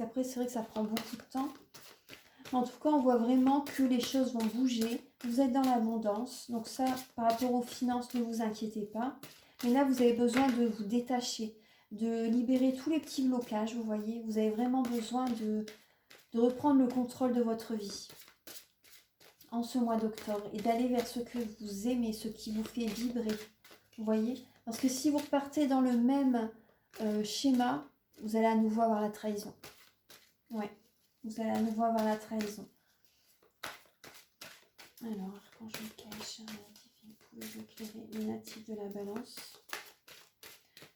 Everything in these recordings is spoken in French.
qu'après, c'est vrai que ça prend beaucoup de temps. En tout cas, on voit vraiment que les choses vont bouger. Vous êtes dans l'abondance. Donc ça, par rapport aux finances, ne vous inquiétez pas. Mais là, vous avez besoin de vous détacher, de libérer tous les petits blocages, vous voyez. Vous avez vraiment besoin de reprendre le contrôle de votre vie en ce mois d'octobre et d'aller vers ce que vous aimez, ce qui vous fait vibrer, vous voyez. Parce que si vous repartez dans le même schéma, vous allez à nouveau avoir la trahison. Ouais, vous allez à nouveau avoir la trahison. Alors, archange Michael, cher natif, pouvez-vous éclairer les natifs de la balance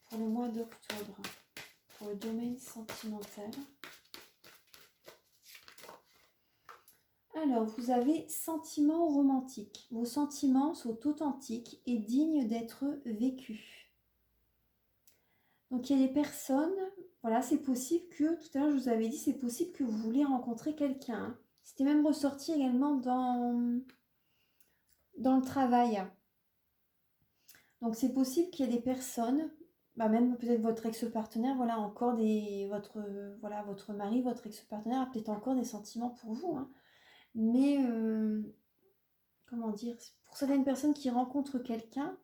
pour le mois d'octobre, pour le domaine sentimental. Alors, vous avez sentiments romantiques. Vos sentiments sont authentiques et dignes d'être vécus. Donc, il y a des personnes, voilà, c'est possible que, tout à l'heure je vous avais dit, c'est possible que vous voulez rencontrer quelqu'un. Hein. C'était même ressorti également dans le travail. Donc, c'est possible qu'il y ait des personnes, même peut-être votre ex-partenaire, voilà, encore votre mari, votre ex-partenaire a peut-être encore des sentiments pour vous. Hein. Mais, comment dire, pour certaines personnes qui rencontrent quelqu'un,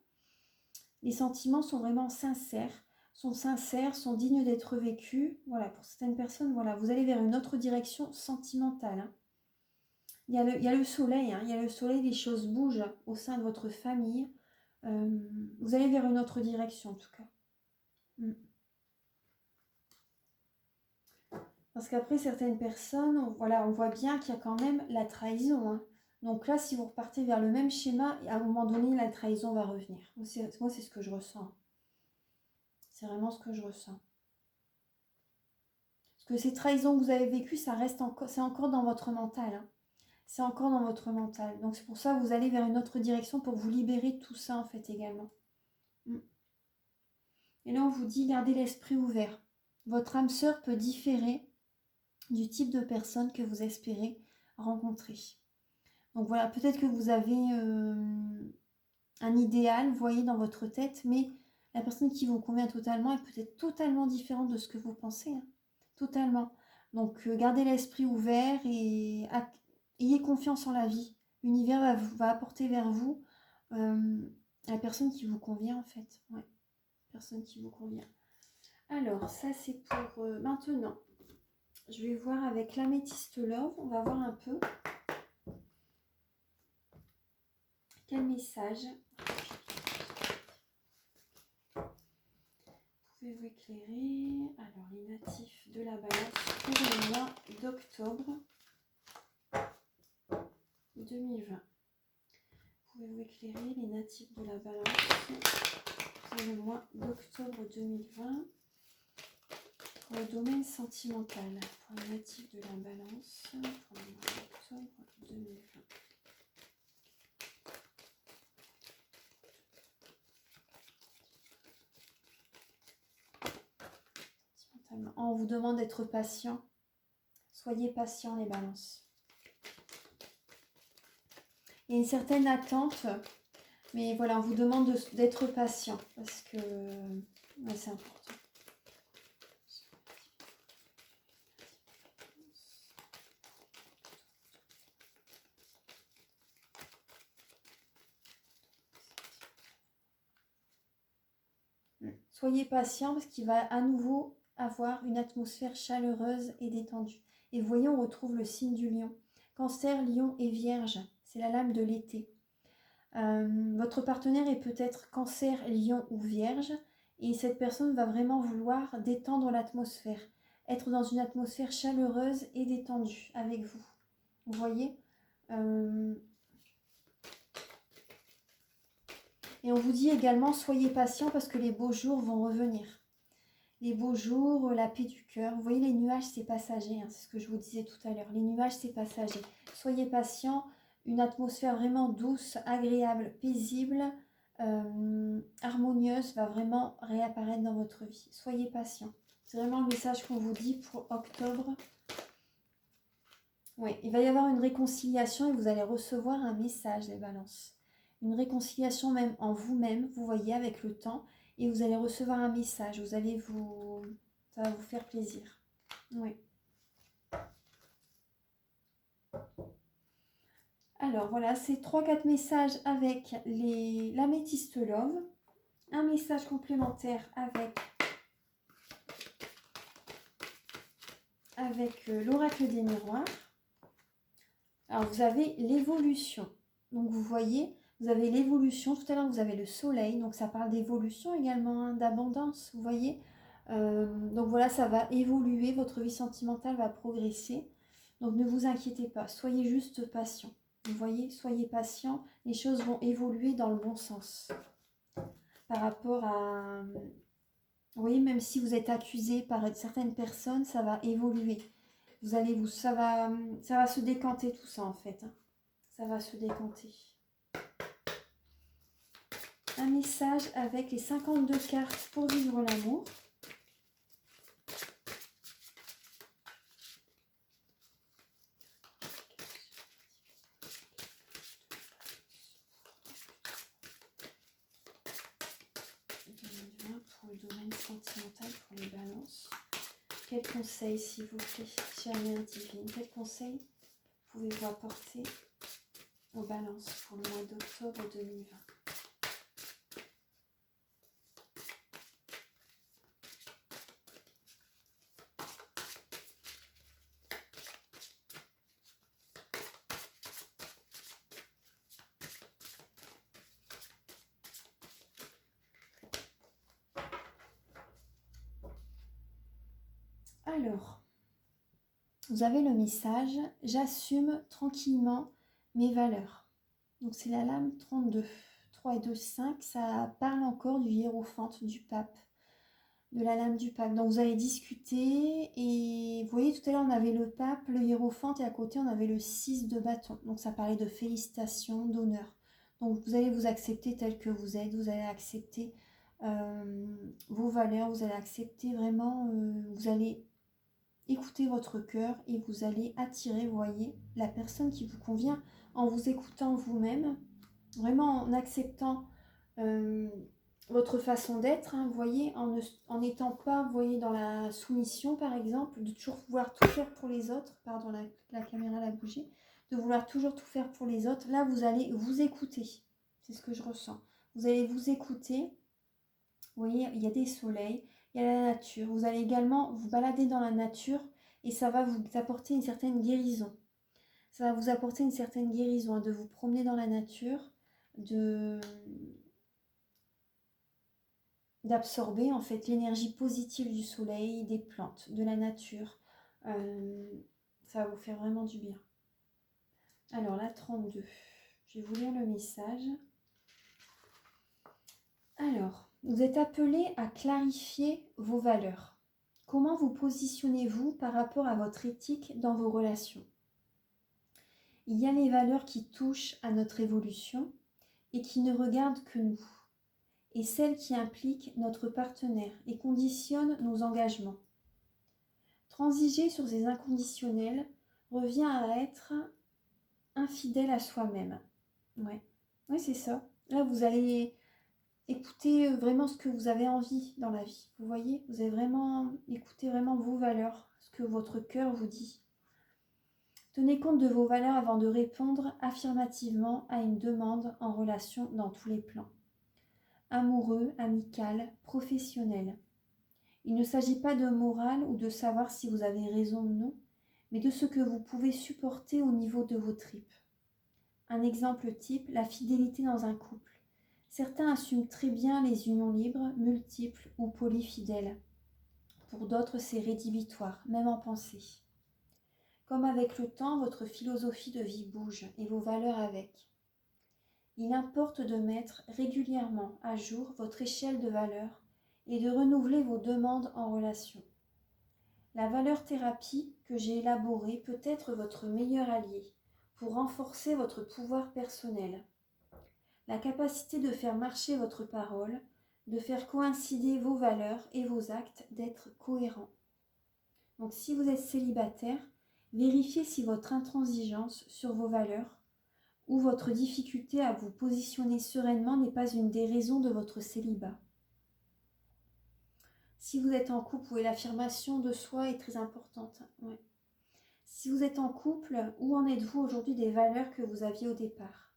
les sentiments sont vraiment sincères, sont dignes d'être vécus. Voilà, pour certaines personnes, voilà, vous allez vers une autre direction sentimentale. Hein. Il y a le soleil, hein, il y a le soleil, les choses bougent au sein de votre famille. Vous allez vers une autre direction en tout cas. Parce qu'après, certaines personnes, voilà, on voit bien qu'il y a quand même la trahison. Hein. Donc là, si vous repartez vers le même schéma, à un moment donné, la trahison va revenir. Moi, c'est ce que je ressens. C'est vraiment ce que je ressens. Parce que ces trahisons que vous avez vécues, c'est encore dans votre mental. Hein. C'est encore dans votre mental. Donc c'est pour ça que vous allez vers une autre direction pour vous libérer de tout ça, en fait, également. Et là, on vous dit, gardez l'esprit ouvert. Votre âme sœur peut différer du type de personne que vous espérez rencontrer. Donc voilà, peut-être que vous avez un idéal, vous voyez, dans votre tête, mais la personne qui vous convient totalement est peut-être totalement différente de ce que vous pensez. Hein. Totalement. Donc gardez l'esprit ouvert et ayez confiance en la vie. L'univers va apporter vers vous la personne qui vous convient en fait. Ouais, personne qui vous convient. Alors, ça c'est pour maintenant. Je vais voir avec l'améthyste love, on va voir un peu quel message pouvez-vous éclairer. Alors, les natifs de la balance pour le mois d'octobre 2020. Pouvez-vous éclairer les natifs de la balance pour le mois d'octobre 2020 pour le domaine sentimental. Pour les natifs de la balance pour le mois d'octobre 2020. On vous demande d'être patient. Soyez patient les balances. Il y a une certaine attente, mais voilà, on vous demande d'être patient parce que ouais, c'est important. Soyez patient parce qu'il va à nouveau avoir une atmosphère chaleureuse et détendue. Et vous voyez, on retrouve le signe du lion. Cancer, lion et vierge, c'est la lame de l'été. Votre partenaire est peut-être cancer, lion ou vierge. Et cette personne va vraiment vouloir détendre l'atmosphère. Être dans une atmosphère chaleureuse et détendue avec vous. Vous voyez Et on vous dit également, soyez patient parce que les beaux jours vont revenir. Les beaux jours, la paix du cœur. Vous voyez, les nuages, c'est passager. Hein, c'est ce que je vous disais tout à l'heure. Les nuages, c'est passager. Soyez patient. Une atmosphère vraiment douce, agréable, paisible, harmonieuse va vraiment réapparaître dans votre vie. Soyez patient. C'est vraiment le message qu'on vous dit pour octobre. Oui, il va y avoir une réconciliation et vous allez recevoir un message, les balances. Une réconciliation même en vous-même, vous voyez, avec le temps. Et vous allez recevoir un message. Ça va vous faire plaisir. Oui. Alors voilà, c'est 3-4 messages avec l'améthyste love. Un message complémentaire avec l'oracle des miroirs. Alors vous avez l'évolution. Donc vous voyez, vous avez l'évolution. Tout à l'heure vous avez le soleil. Donc ça parle d'évolution également, hein, d'abondance. Vous voyez. Donc voilà, ça va évoluer. Votre vie sentimentale va progresser. Donc ne vous inquiétez pas. Soyez juste patient. Vous voyez, soyez patient. Les choses vont évoluer dans le bon sens. Par rapport à... Oui, même si vous êtes accusé par certaines personnes, ça va évoluer. Ça va se décanter tout ça en fait. Hein. Ça va se décanter. Un message avec les 52 cartes pour vivre l'amour. Pour le domaine sentimental, pour les balances. Quel conseil, s'il vous plaît, chère Mère Divine, quel conseil pouvez-vous apporter aux balances pour le mois d'octobre 2020? Alors, vous avez le message « J'assume tranquillement mes valeurs ». Donc c'est la lame 32. 3 et 2, 5, ça parle encore du hiérophante, du pape, de la lame du pape. Donc vous allez discuter et vous voyez tout à l'heure on avait le pape, le hiérophante et à côté on avait le 6 de bâton. Donc ça parlait de félicitations, d'honneur. Donc vous allez vous accepter tel que vous êtes, vous allez accepter vos valeurs, vous allez accepter vraiment, vous allez écouter votre cœur et vous allez attirer, vous voyez, la personne qui vous convient en vous écoutant vous-même, vraiment en acceptant votre façon d'être, hein, vous voyez, en n'étant pas, vous voyez, dans la soumission par exemple, de toujours vouloir tout faire pour les autres, pardon, la caméra l'a bougé, de vouloir toujours tout faire pour les autres, là vous allez vous écouter, c'est ce que je ressens, vous allez vous écouter, vous voyez, il y a des soleils, il y a la nature, vous allez également vous balader dans la nature et ça va vous apporter une certaine guérison, ça va vous apporter une certaine guérison, hein, de vous promener dans la nature, d'absorber en fait l'énergie positive du soleil, des plantes, de la nature. Ça va vous faire vraiment du bien. Alors là, 32. Je vais vous lire le message. Alors, vous êtes appelé à clarifier vos valeurs. Comment vous positionnez-vous par rapport à votre éthique dans vos relations? Il y a les valeurs qui touchent à notre évolution et qui ne regardent que nous, et celles qui impliquent notre partenaire et conditionnent nos engagements. Transiger sur ces inconditionnels revient à être infidèle à soi-même. Ouais, c'est ça. Là, vous allez écouter vraiment ce que vous avez envie dans la vie. Vous voyez, vous allez vraiment écouter vraiment vos valeurs, ce que votre cœur vous dit. Tenez compte de vos valeurs avant de répondre affirmativement à une demande en relation dans tous les plans. Amoureux, amical, professionnel. Il ne s'agit pas de morale ou de savoir si vous avez raison ou non, mais de ce que vous pouvez supporter au niveau de vos tripes. Un exemple type, la fidélité dans un couple. Certains assument très bien les unions libres, multiples ou polyfidèles. Pour d'autres, c'est rédhibitoire, même en pensée. Comme avec le temps, votre philosophie de vie bouge et vos valeurs avec. Il importe de mettre régulièrement à jour votre échelle de valeurs et de renouveler vos demandes en relation. La valeur thérapie que j'ai élaborée peut être votre meilleur allié pour renforcer votre pouvoir personnel. La capacité de faire marcher votre parole, de faire coïncider vos valeurs et vos actes, d'être cohérents. Donc si vous êtes célibataire, vérifiez si votre intransigeance sur vos valeurs ou votre difficulté à vous positionner sereinement n'est pas une des raisons de votre célibat. Si vous êtes en couple, l'affirmation de soi est très importante. Ouais. Si vous êtes en couple, où en êtes-vous aujourd'hui des valeurs que vous aviez au départ?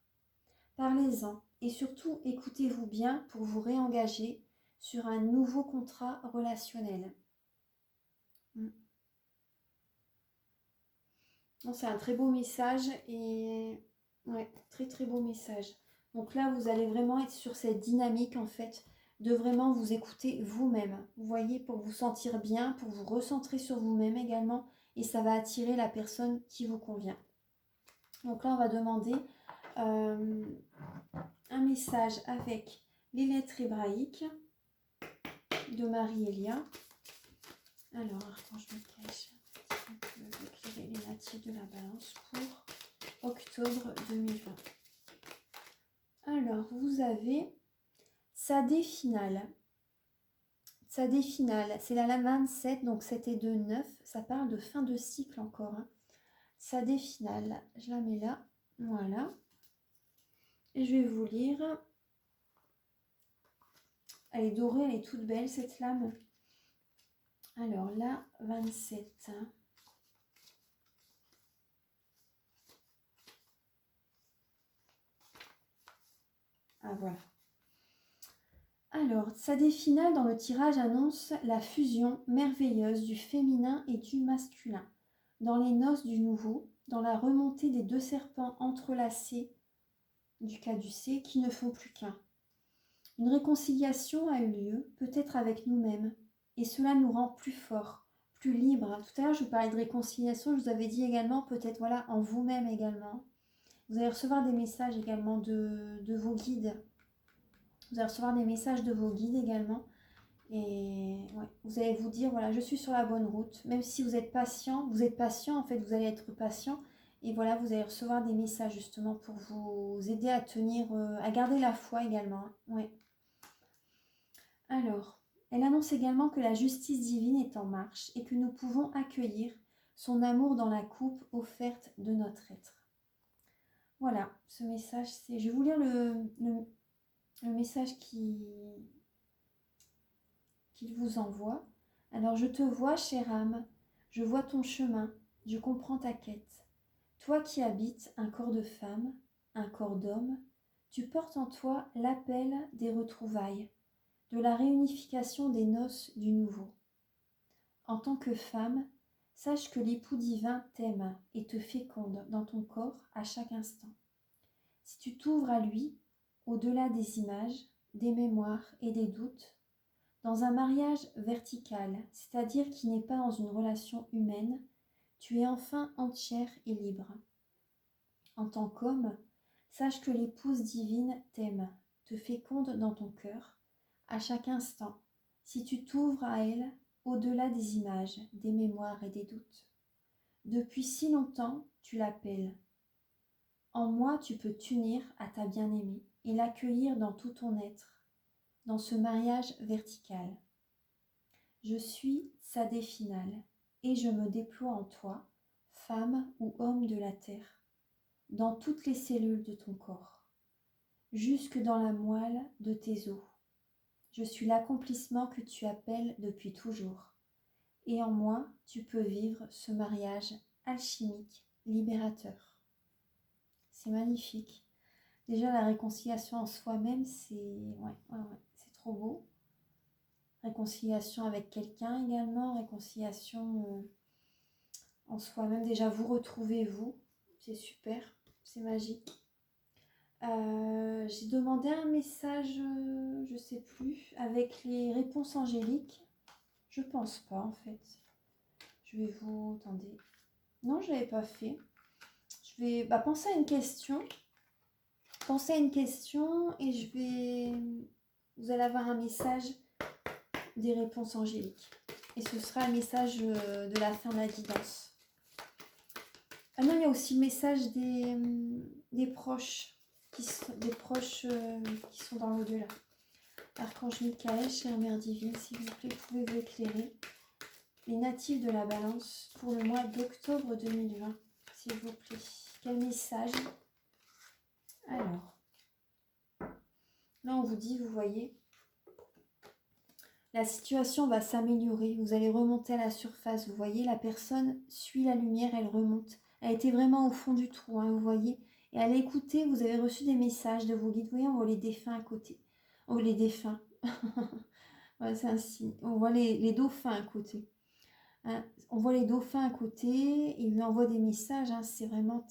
Parlez-en et surtout écoutez-vous bien pour vous réengager sur un nouveau contrat relationnel. C'est un très beau message et ouais, très très beau message. Donc là, vous allez vraiment être sur cette dynamique en fait de vraiment vous écouter vous-même. Vous voyez, pour vous sentir bien, pour vous recentrer sur vous-même également et ça va attirer la personne qui vous convient. Donc là, on va demander un message avec les lettres hébraïques de Marie-Elia. Alors, Archange Michael, éclairer les natifs de la Balance pour octobre 2020. Alors, vous avez Tsadé finale. Tsadé finale, c'est la 27, donc c'était de 9. Ça parle de fin de cycle encore. Tsadé finale, je la mets là. Voilà. Et je vais vous lire. Elle est dorée, elle est toute belle cette lame. Alors là, 27. Ah voilà. Alors, Tsadé finale dans le tirage annonce la fusion merveilleuse du féminin et du masculin. Dans les noces du nouveau, dans la remontée des deux serpents entrelacés du caducée qui ne font plus qu'un. Une réconciliation a eu lieu, peut-être avec nous-mêmes, et cela nous rend plus forts, plus libres. Tout à l'heure, je vous parlais de réconciliation, je vous avais dit également, peut-être voilà, en vous-même également. Vous allez recevoir des messages également de vos guides. Vous allez recevoir des messages de vos guides également. Et ouais, vous allez vous dire, voilà, je suis sur la bonne route. Même si vous êtes patient en fait, vous allez être patient. Et voilà, vous allez recevoir des messages justement pour vous aider à tenir, à garder la foi également. Ouais. Alors, elle annonce également que la justice divine est en marche et que nous pouvons accueillir son amour dans la coupe offerte de notre être. Voilà, ce message, c'est... Je vais vous lire le message qu'il vous envoie. Alors, je te vois, chère âme, je vois ton chemin, je comprends ta quête. Toi qui habites un corps de femme, un corps d'homme, tu portes en toi l'appel des retrouvailles, de la réunification des noces du nouveau. En tant que femme, sache que l'époux divin t'aime et te féconde dans ton corps à chaque instant. Si tu t'ouvres à lui, au-delà des images, des mémoires et des doutes, dans un mariage vertical, c'est-à-dire qui n'est pas dans une relation humaine, tu es enfin entière et libre. En tant qu'homme, sache que l'épouse divine t'aime, te féconde dans ton cœur, à chaque instant, si tu t'ouvres à elle, au-delà des images, des mémoires et des doutes. Depuis si longtemps, tu l'appelles. En moi, tu peux t'unir à ta bien-aimée et l'accueillir dans tout ton être, dans ce mariage vertical. Je suis Tsadé finale et je me déploie en toi, femme ou homme de la terre, dans toutes les cellules de ton corps, jusque dans la moelle de tes os. Je suis l'accomplissement que tu appelles depuis toujours. Et en moi, tu peux vivre ce mariage alchimique, libérateur. C'est magnifique. Déjà, la réconciliation en soi-même, c'est trop beau. Réconciliation avec quelqu'un également, réconciliation en soi-même. Déjà, vous retrouvez vous, c'est super, c'est magique. J'ai demandé un message, je sais plus, avec les réponses angéliques. Je pense pas en fait. Je vais vous... Attendez. Non, je l'avais pas fait. Je vais penser à une question. Pensez à une question et je vais... Vous allez avoir un message des réponses angéliques. Et ce sera le message de la fin de la guidance. Ah non, il y a aussi le message des proches, qui sont dans l'au-delà. Archange Michael, chère Mère Divine, s'il vous plaît, pouvez-vous éclairer les natifs de la Balance pour le mois d'octobre 2020, s'il vous plaît. Quel message? Alors, là on vous dit, vous voyez, La situation va s'améliorer, vous allez remonter à la surface. Vous voyez, la personne suit la lumière, elle remonte. Elle était vraiment au fond du trou, hein, vous voyez. Et à l'écouter, vous avez reçu des messages de vos guides. Vous voyez, on voit les défunts à côté. Oh, les défunts. Ouais, c'est un signe. On voit les dauphins à côté. Hein. On voit les dauphins à côté. Ils lui envoient des messages. Hein. C'est vraiment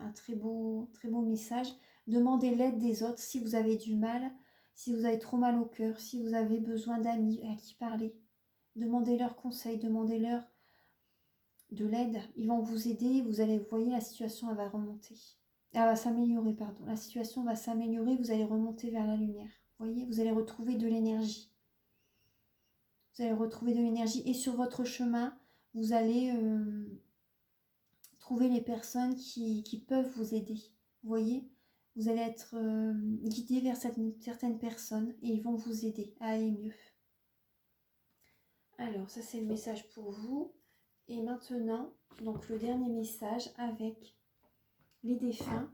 un très beau message. Demandez l'aide des autres si vous avez du mal. Si vous avez trop mal au cœur, si vous avez besoin d'amis à qui parler, demandez-leur conseil, demandez-leur de l'aide. Ils vont vous aider, vous allez, vous voyez, la situation elle va remonter. Elle va s'améliorer, pardon. La situation va s'améliorer, vous allez remonter vers la lumière. Vous voyez, vous allez retrouver de l'énergie. Vous allez retrouver de l'énergie et sur votre chemin, vous allez trouver les personnes qui peuvent vous aider. Vous voyez, vous allez être guidé vers certaines personnes et ils vont vous aider à aller mieux. Alors, ça c'est le message pour vous. Et maintenant, donc le dernier message avec les défunts.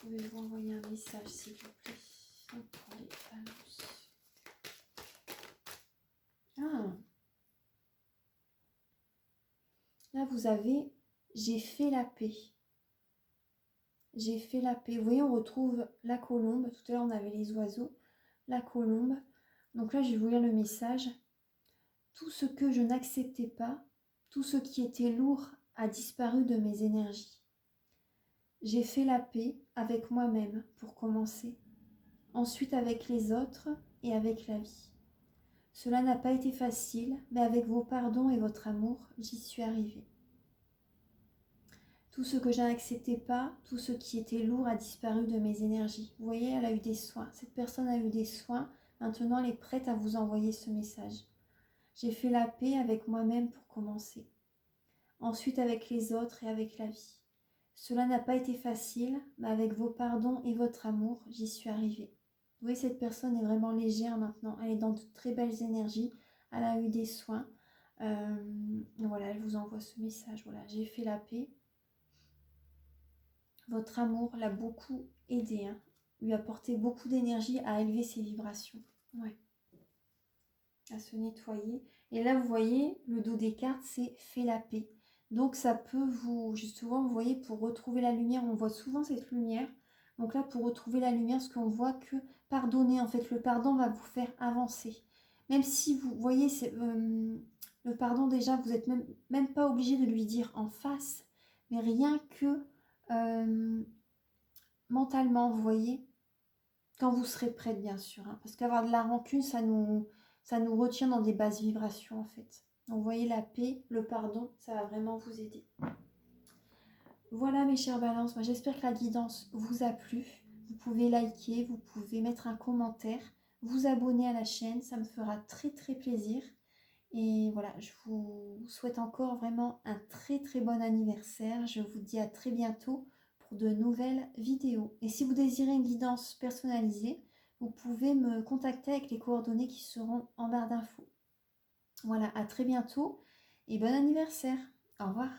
Pouvez-vous envoyer un message s'il vous plaît pour les balances. Ah, là vous avez « J'ai fait la paix ». J'ai fait la paix. Vous voyez, on retrouve la colombe. Tout à l'heure, on avait les oiseaux. La colombe. Donc là, je vais vous lire le message. Tout ce que je n'acceptais pas, tout ce qui était lourd a disparu de mes énergies. J'ai fait la paix avec moi-même pour commencer. Ensuite avec les autres et avec la vie. Cela n'a pas été facile, mais avec vos pardons et votre amour, j'y suis arrivée. Tout ce que je n'acceptais pas, tout ce qui était lourd a disparu de mes énergies. Vous voyez, elle a eu des soins. Cette personne a eu des soins. Maintenant, elle est prête à vous envoyer ce message. J'ai fait la paix avec moi-même pour commencer. Ensuite avec les autres et avec la vie. Cela n'a pas été facile, mais avec vos pardons et votre amour, j'y suis arrivée. Vous voyez, cette personne est vraiment légère maintenant. Elle est dans de très belles énergies. Elle a eu des soins. Voilà, elle vous envoie ce message. Voilà, j'ai fait la paix. Votre amour l'a beaucoup aidé, hein, lui a apporté beaucoup d'énergie à élever ses vibrations. Ouais. À se nettoyer. Et là, vous voyez, le dos des cartes, c'est « fait la paix ». Donc, ça peut vous, justement, vous voyez, pour retrouver la lumière, on voit souvent cette lumière. Donc là, pour retrouver la lumière, ce qu'on voit que pardonner, en fait, le pardon va vous faire avancer. Même si vous voyez, le pardon, déjà, vous n'êtes même pas obligé de lui dire en face, mais rien que mentalement, vous voyez, quand vous serez prête, bien sûr, hein, parce qu'avoir de la rancune, ça nous retient dans des basses vibrations, en fait. Donc, vous voyez, la paix, le pardon, ça va vraiment vous aider. Voilà, mes chères balances, moi j'espère que la guidance vous a plu. Vous pouvez liker, vous pouvez mettre un commentaire, vous abonner à la chaîne, ça me fera très très plaisir. Et voilà, je vous souhaite encore vraiment un très très bon anniversaire. Je vous dis à très bientôt pour de nouvelles vidéos. Et si vous désirez une guidance personnalisée, vous pouvez me contacter avec les coordonnées qui seront en barre d'infos. Voilà, à très bientôt et bon anniversaire. Au revoir.